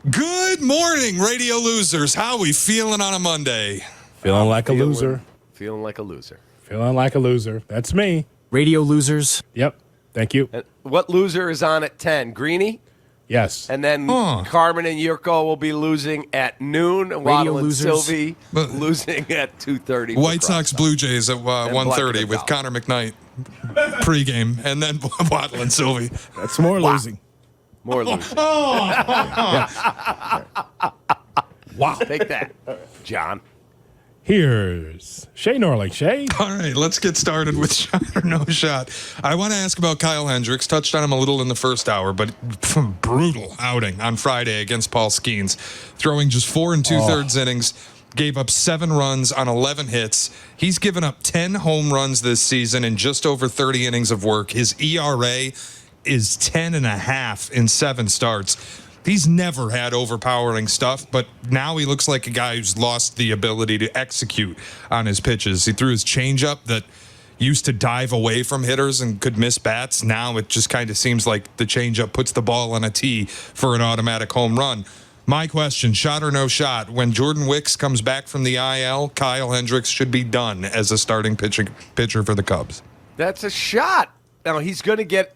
Good morning, radio losers. How we feeling on a Monday? Feeling like a loser. Feeling like a loser. Feeling like a loser. That's me. Radio losers. Yep. Thank you. And what loser is on at 10? Greeny? Yes. And then Carmen and Yurko will be losing at noon. And Waddle and losers. Sylvie losing at 2:30. White Sox Blue Jays at 1:30 with Connor McKnight pregame, and then Waddle and Sylvie. That's more losing. More losing. Wow. Take that, John. Here's Shea Norling. Shea? All right, let's get started with shot or no shot. I want to ask about Kyle Hendricks. Touched on him a little in the first hour, but brutal outing on Friday against Paul Skenes. Throwing just 4 2/3 innings, gave up 7 runs on 11 hits. He's given up 10 home runs this season in just over 30 innings of work. His ERA is 10.5 in 7 starts. He's never had overpowering stuff, but now he looks like a guy who's lost the ability to execute on his pitches. He threw his changeup that used to dive away from hitters and could miss bats. Now it just kind of seems like the changeup puts the ball on a tee for an automatic home run. My question, shot or no shot, when Jordan Wicks comes back from the IL, Kyle Hendricks should be done as a starting pitcher for the Cubs. That's a shot. Now, he's going to get,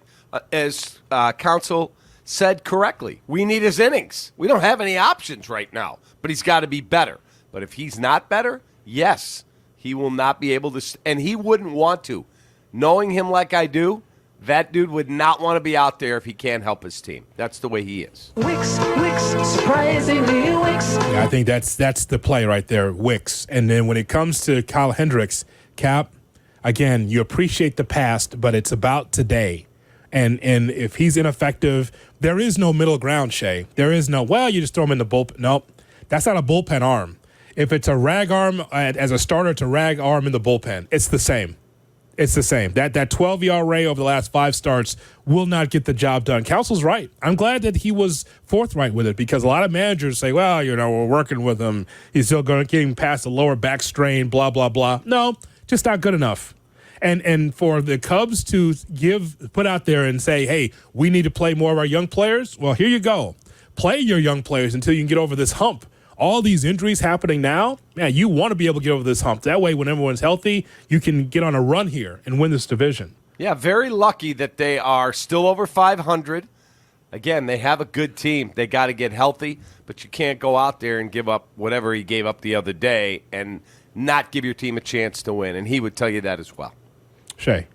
as Council said correctly, we need his innings. We don't have any options right now, but he's got to be better. But if he's not better, yes, he will not be able to, and he wouldn't want to. Knowing him like I do, that dude would not want to be out there if he can't help his team. That's the way he is. Wicks, surprisingly Wicks. Yeah, I think that's the play right there, Wicks. And then when it comes to Kyle Hendricks, Cap, again, you appreciate the past, but it's about today. And if he's ineffective, there is no middle ground, Shea. There is no, well, you just throw him in the bullpen. Nope, that's not a bullpen arm. If it's a rag arm as a starter, it's a rag arm in the bullpen. It's the same. It's the same. That 12 ERA over the last 5 starts will not get the job done. Council's right. I'm glad that he was forthright with it because a lot of managers say, well, we're working with him. He's still getting past the lower back strain, blah, blah, blah. No, just not good enough. And for the Cubs to put out there and say, hey, we need to play more of our young players, well, here you go. Play your young players until you can get over this hump. All these injuries happening now, man, you want to be able to get over this hump. That way, when everyone's healthy, you can get on a run here and win this division. Yeah, very lucky that they are still over 500. Again, they have a good team. They got to get healthy, but you can't go out there and give up whatever he gave up the other day and not give your team a chance to win. And he would tell you that as well. Shea.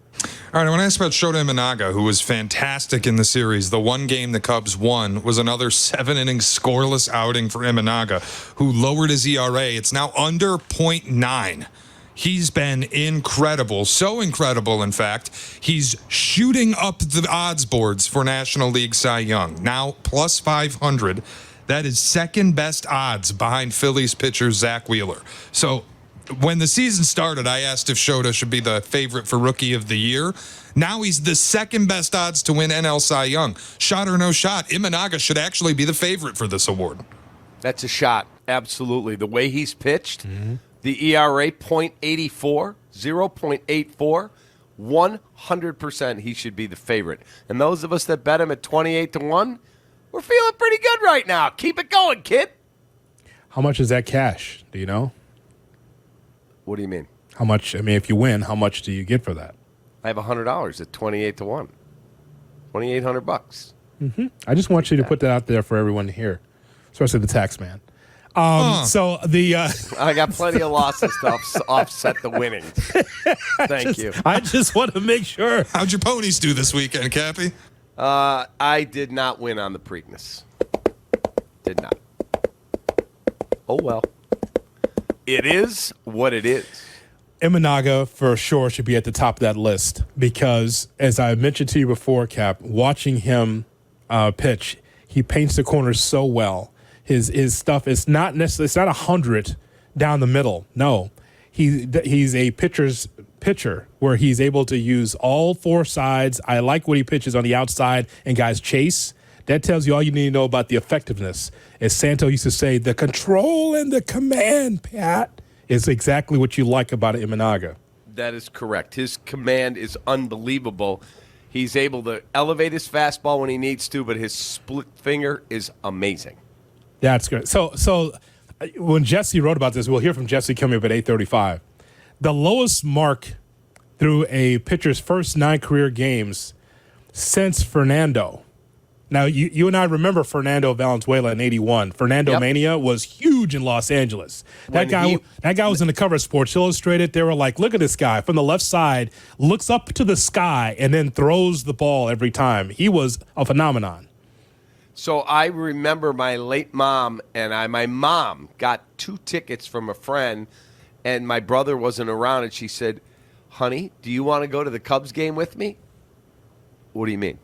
All right, I want to ask about Shota Imanaga, who was fantastic in the series. The one game the Cubs won was another 7-inning scoreless outing for Imanaga, who lowered his ERA. It's now under .9. He's been incredible, so incredible, in fact. He's shooting up the odds boards for National League Cy Young. Now plus 500. That is second best odds behind Phillies pitcher Zach Wheeler. So when the season started, I asked if Shota should be the favorite for Rookie of the Year. Now he's the second best odds to win NL Cy Young. Shot or no shot, Imanaga should actually be the favorite for this award. That's a shot, absolutely. The way he's pitched, the ERA, .84, 0.84, 100% he should be the favorite. And those of us that bet him at 28-1, we're feeling pretty good right now. Keep it going, kid. How much is that cash? Do you know? What do you mean? How much? I mean, if you win, how much do you get for that? I have $100 at 28-1. $2,800. I just want you to put that out there for everyone to hear, especially the tax man. So the I got plenty of losses to offset the winnings. Thank you. I just want to make sure. How'd your ponies do this weekend, Cappy? I did not win on the Preakness. Did not. Oh, well. It is what it is. Imanaga, for sure, should be at the top of that list because, as I mentioned to you before, Cap, watching him pitch, he paints the corners so well. His stuff is not necessarily, it's not 100 down the middle. No, he's a pitcher's pitcher where he's able to use all 4 sides. I like what he pitches on the outside and guys chase. That tells you all you need to know about the effectiveness. As Santo used to say, the control and the command, Pat, is exactly what you like about Imanaga. That is correct. His command is unbelievable. He's able to elevate his fastball when he needs to, but his split finger is amazing. That's good. So when Jesse wrote about this, we'll hear from Jesse coming up at 8:35. The lowest mark through a pitcher's first 9 career games since Fernando. Now, you and I remember Fernando Valenzuela in 81. Fernando Mania was huge in Los Angeles. That guy was in the cover of Sports Illustrated. They were like, look at this guy from the left side, looks up to the sky, and then throws the ball every time. He was a phenomenon. So I remember my late mom and my mom got 2 tickets from a friend, and my brother wasn't around, and she said, honey, do you want to go to the Cubs game with me? What do you mean?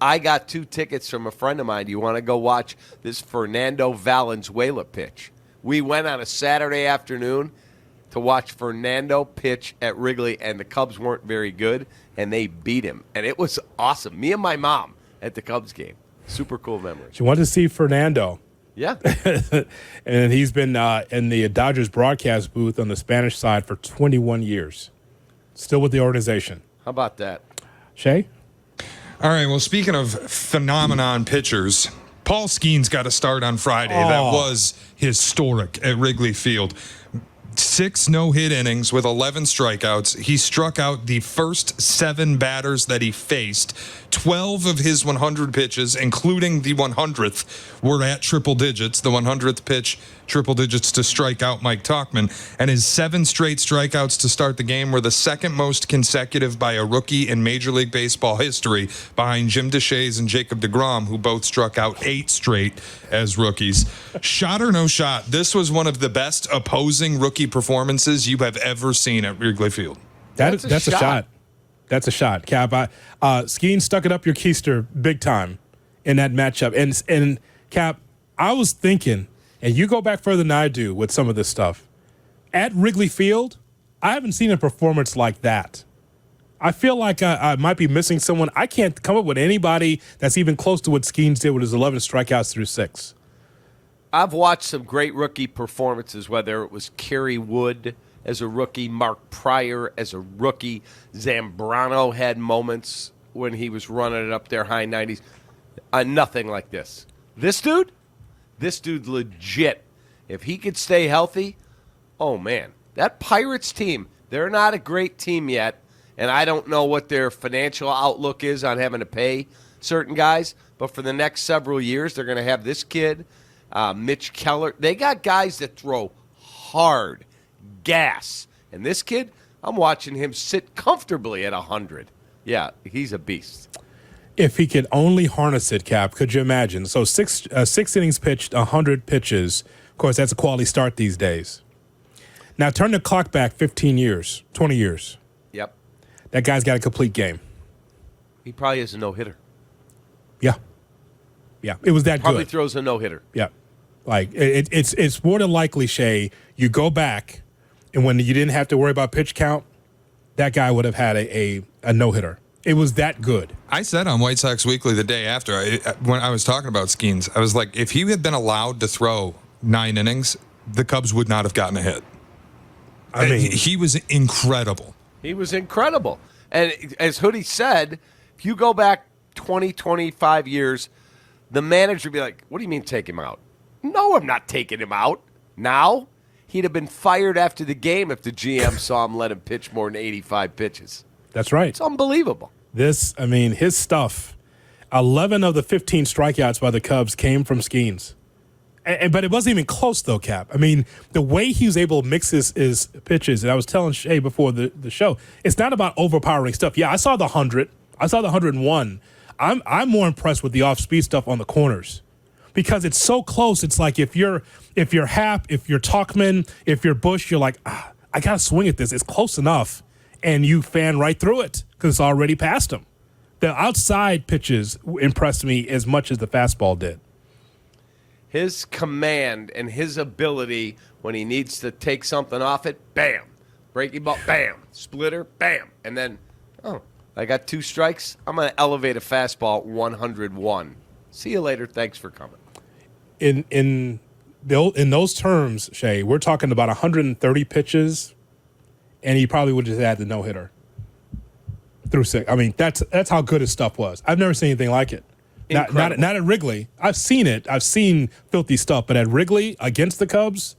I got 2 tickets from a friend of mine. Do you want to go watch this Fernando Valenzuela pitch? We went on a Saturday afternoon to watch Fernando pitch at Wrigley, and the Cubs weren't very good, and they beat him. And it was awesome. Me and my mom at the Cubs game. Super cool memory. She wanted to see Fernando. Yeah. And he's been in the Dodgers broadcast booth on the Spanish side for 21 years. Still with the organization. How about that? Shea? All right, well, speaking of phenomenon pitchers, Paul Skenes got a start on Friday. That was historic at Wrigley Field. 6 no-hit innings with 11 strikeouts. He struck out the first 7 batters that he faced. 12 of his 100 pitches, including the 100th, were at triple digits. The 100th pitch, triple digits to strike out Mike Tauchman. And his 7 straight strikeouts to start the game were the second most consecutive by a rookie in Major League Baseball history, behind Jim DeShays and Jacob deGrom, who both struck out 8 straight as rookies. Shot or no shot, this was one of the best opposing rookie performances you have ever seen at Wrigley Field. That's a shot. That's a shot, Cap. Skenes stuck it up your keister big time in that matchup. And Cap, I was thinking, and you go back further than I do with some of this stuff. At Wrigley Field, I haven't seen a performance like that. I feel like I might be missing someone. I can't come up with anybody that's even close to what Skenes did with his 11 strikeouts through 6. I've watched some great rookie performances, whether it was Kerry Wood as a rookie, Mark Pryor as a rookie. Zambrano had moments when he was running it up there high 90s. Nothing like this. This dude legit. If he could stay healthy, oh, man. That Pirates team, they're not a great team yet, and I don't know what their financial outlook is on having to pay certain guys, but for the next several years, they're going to have this kid, Mitch Keller. They got guys that throw hard, gas. And this kid, I'm watching him sit comfortably at 100. Yeah, he's a beast. If he could only harness it, Cap, could you imagine? So 6 innings pitched, 100 pitches. Of course, that's a quality start these days. Now turn the clock back 15 years, 20 years. Yep. That guy's got a complete game. He probably is a no-hitter. Yeah. It was that Probably good. throws a no-hitter. Yeah. Like, it's more than likely, Shea, you go back, and when you didn't have to worry about pitch count, that guy would have had a no-hitter. It was that good. I said on White Sox Weekly the day after, when I was talking about Skenes, I was like, if he had been allowed to throw 9 innings, the Cubs would not have gotten a hit. I mean, he was incredible. He was incredible. And as Hoodie said, if you go back 20, 25 years, the manager would be like, what do you mean take him out? No, I'm not taking him out. Now, he'd have been fired after the game if the GM saw him let him pitch more than 85 pitches. That's right. It's unbelievable. His stuff, 11 of the 15 strikeouts by the Cubs came from Skenes. But it wasn't even close, though, Cap. I mean, the way he was able to mix his pitches, and I was telling Shea before the show, it's not about overpowering stuff. Yeah, I saw the 100. I saw the 101. I'm more impressed with the off-speed stuff on the corners because it's so close. It's like if you're Happ, if you're Tauchman, if you're Bush, you're like, I got to swing at this. It's close enough. And you fan right through it because it's already past him. The outside pitches impressed me as much as the fastball did. His command and his ability when he needs to take something off it, bam. Breaking ball, bam. Splitter, bam. And then, I got 2 strikes. I'm going to elevate a fastball 101. See you later. Thanks for coming. In those terms, Shea, we're talking about 130 pitches, and he probably would have had the no-hitter through 6. I mean, that's how good his stuff was. I've never seen anything like it. Incredible. Not at Wrigley. I've seen it. I've seen filthy stuff, but at Wrigley against the Cubs,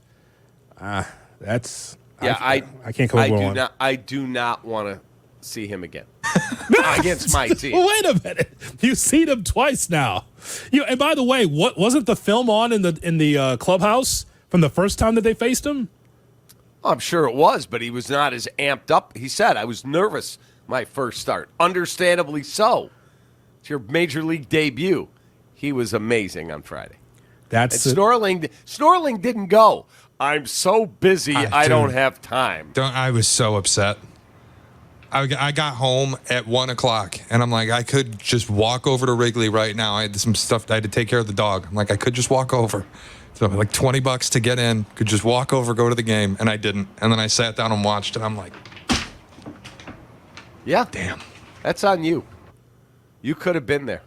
that's I can't come over on. I do not want to see him again against my team. Wait a minute. You've seen him twice now. And by the way, what wasn't the film on in the clubhouse from the first time that they faced him? I'm sure it was, but he was not as amped up. He said, I was nervous my first start. Understandably so. It's your major league debut. He was amazing on Friday. Snorling didn't go. I'm so busy, I don't have time. I was so upset. I got home at 1 o'clock, and I'm like, I could just walk over to Wrigley right now. I had some stuff. I had to take care of the dog. I'm like, I could just walk over. So like $20 to get in. Could just walk over, go to the game, and I didn't. And then I sat down and watched it. I'm like, yeah, damn. That's on you. You could have been there.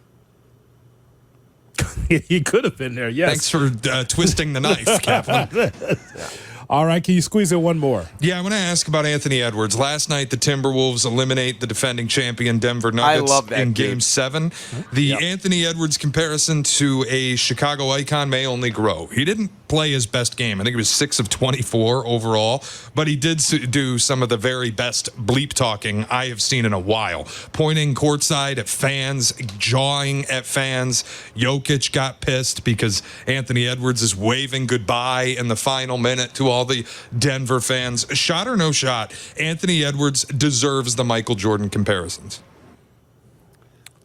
He could have been there, yes. Thanks for twisting the knife, Kaplan. Yeah. All right, can you squeeze in one more? Yeah, I want to ask about Anthony Edwards. Last night, the Timberwolves eliminate the defending champion Denver Nuggets in Game 7. The Anthony Edwards comparison to a Chicago icon may only grow. He didn't play his best game. I think it was 6 of 24 overall, but he did do some of the very best bleep talking I have seen in a while, pointing courtside at fans, jawing at fans. Jokic got pissed because Anthony Edwards is waving goodbye in the final minute to all the Denver fans. Shot or no shot, Anthony Edwards deserves the Michael Jordan comparisons.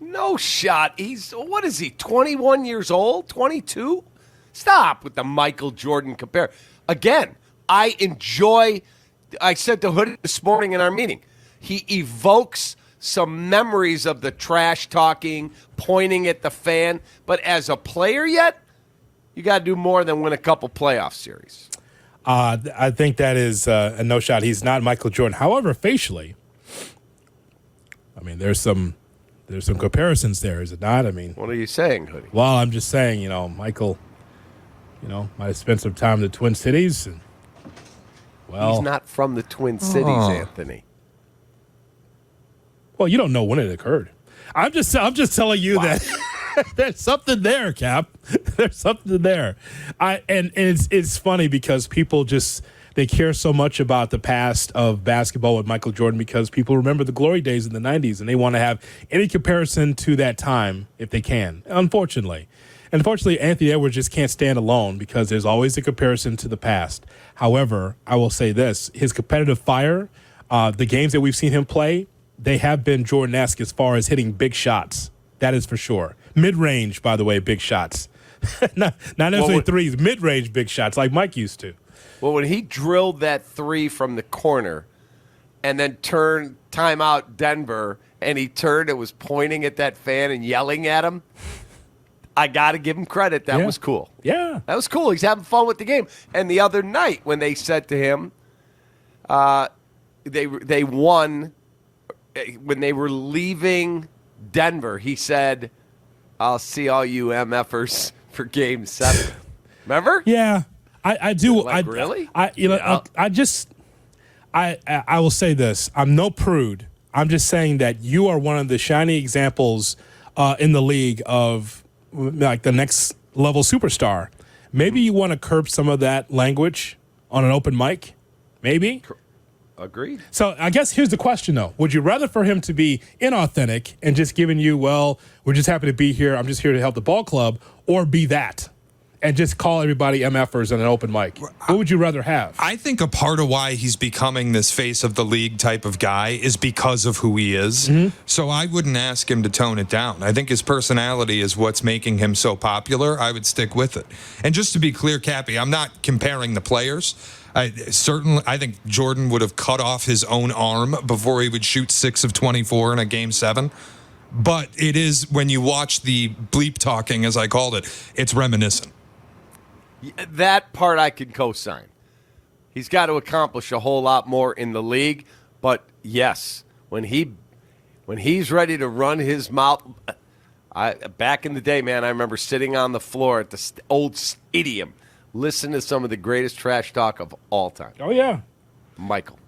No shot. What is he, 21 years old? 22? Stop with the Michael Jordan compare. Again, I said to Hood this morning in our meeting, he evokes some memories of the trash talking, pointing at the fan, but as a player yet, you got to do more than win a couple playoff series. I think that is a no shot. He's not Michael Jordan. However, facially, I mean, there's some comparisons there, is it not? I mean, what are you saying, Hoodie? Well, I'm just saying, Michael, might have spent some time in the Twin Cities. And, he's not from the Twin Cities, Anthony. Well, you don't know when it occurred. I'm just telling you that there's something there, Cap. There's something there. And it's funny because people they care so much about the past of basketball with Michael Jordan because people remember the glory days in the 90s and they want to have any comparison to that time if they can, unfortunately. Unfortunately, Anthony Edwards just can't stand alone because there's always a comparison to the past. However, I will say this, his competitive fire, the games that we've seen him play, they have been Jordan-esque as far as hitting big shots. That is for sure. Mid-range, by the way, big shots. not necessarily threes, mid-range big shots like Mike used to. Well, when he drilled that three from the corner and then turned timeout Denver and he turned and was pointing at that fan and yelling at him, I got to give him credit. That was cool. Yeah. That was cool. He's having fun with the game. And the other night when they said to him, they won, when they were leaving Denver, he said, I'll see all you MFers for Game 7. Remember? Yeah. I do. Really? I will say this. I'm no prude. I'm just saying that you are one of the shining examples in the league of like the next level superstar. Maybe you want to curb some of that language on an open mic. Maybe. Agreed. So I guess here's the question, though. Would you rather for him to be inauthentic and just giving you, well, we're just happy to be here, I'm just here to help the ball club, or be that and just call everybody MFers on an open mic? What would you rather have? I think a part of why he's becoming this face of the league type of guy is because of who he is. Mm-hmm. So I wouldn't ask him to tone it down. I think his personality is what's making him so popular. I would stick with it. And just to be clear, Cappy, I'm not comparing the players. I think Jordan would have cut off his own arm before he would shoot 6 of 24 in a Game 7. But it is, when you watch the bleep talking, as I called it, it's reminiscent. That part I can co-sign. He's got to accomplish a whole lot more in the league. But, yes, when he's ready to run his mouth, back in the day, man, I remember sitting on the floor at the old stadium, listen to some of the greatest trash talk of all time. Oh, yeah. Michael.